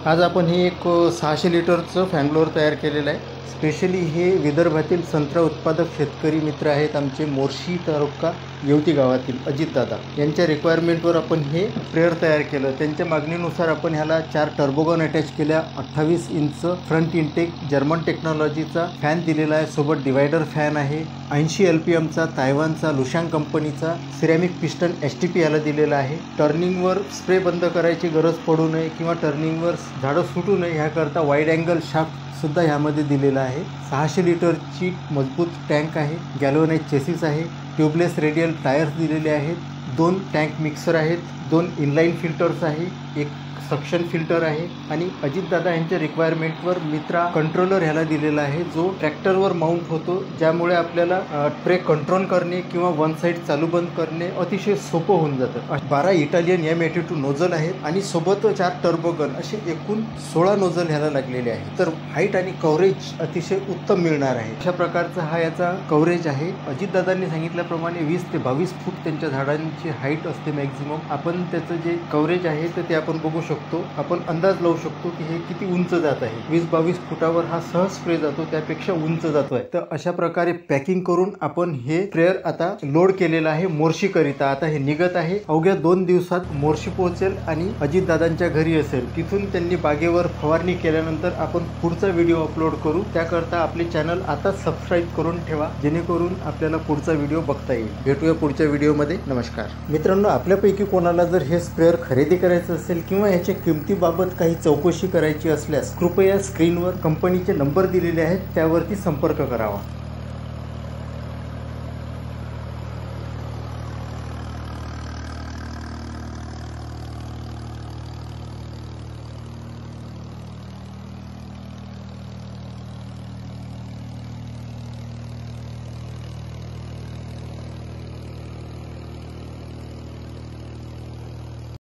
आज आपण हे एक 600 लिटरचं फॅन ब्लोअर तयार केलेलं आहे। स्पेशली हे विदर्भातील संत्रा उत्पादक शेतकरी मित्र आहेत आमचे मोर्शी तालुका येवती गावातील अजितदादा यांच्या रिक्वायरमेंटवर आपण हे स्प्रेअर तयार केलं। त्यांच्या मागणीनुसार आपण ह्याला 4 टर्बोगन अटॅच केल्या, 28 इंच फ्रंट इनटेक जर्मन टेक्नॉलॉजीचा फॅन दिलेला आहे, सोबत डिवायडर फॅन आहे, 80 LPMचा तायवानचा लुशांग कंपनीचा सिरॅमिक पिस्टन STP याला दिलेला आहे। टर्निंगवर स्प्रे बंद करायची गरज पडू नये किंवा टर्निंगवर झाडं सुटू नये ह्याकरता वाईड अँगल शाफ्ट सुद्धा ह्यामध्ये दिलेला आहे। 600 लिटरची मजबूत टँक आहे, गॅल्वनाइज चेसिस आहे, ट्यूबलेस रेडियल टायर्स दिलेले आहेत, 2 टँक मिक्सर आहेत, 2 इनलाइन फिल्टर्स आहे, एक सक्शन फिल्टर आहे आणि अजितदादा यांच्या रिक्वायरमेंटवर मित्रा कंट्रोलर ह्याला दिलेला आहे जो ट्रॅक्टरवर माउंट होतो, ज्यामुळे आपल्याला ट्रे कंट्रोल करणे किंवा वन साइड चालू बंद करणे अतिशय सोपं होऊन जातं। 12 इटालियन M82 नोझल आहेत आणि सोबत 4 टर्बोगन असे एकूण 16 नोझल ह्याला लागलेले आहेत। तर हाईट आणि कव्हरेज अतिशय उत्तम मिळणार आहे। अशा प्रकारचा हा याचा कव्हरेज आहे। अजितदादांनी सांगितल्याप्रमाणे 20 ते 22 फूट त्यांच्या झाडांची हाईट असते मॅक्झिमम। आपण त्याचं जे कव्हरेज आहे तर ते आपण बघू शकतो, आपण अंदाज लावू शकतो की हे किती उंच जात आहे। 20-22 फुटावर हा सहज स्प्रे जातो, त्यापेक्षा उंच जातोय। तर अशा प्रकारे पॅकिंग करून आपण हे स्प्रेअर आता लोड केलेला आहे मोर्शी करिता। आता हे निघत आहे, अवघ्या 2 दिवसात मोर्शी पोहोचेल आणि अजितदादांच्या घरी असेल। तिथून त्यांनी बागेवर फवारणी केल्यानंतर आपण पुढचा व्हिडिओ अपलोड करू। त्याकरता आपले चॅनल आता सबस्क्राईब करून ठेवा, जेणेकरून आपल्याला पुढचा व्हिडिओ बघता येईल। भेटूया पुढच्या व्हिडिओमध्ये। नमस्कार मित्रांनो, आपल्यापैकी कोणाला जर हे स्प्रेअर खरेदी करायचं असेल किंवा याच्या किमतीबाबत काही चौकशी करायची असल्यास कृपया स्क्रीनवर कंपनीचे नंबर दिलेले आहेत त्यावरती संपर्क करावा।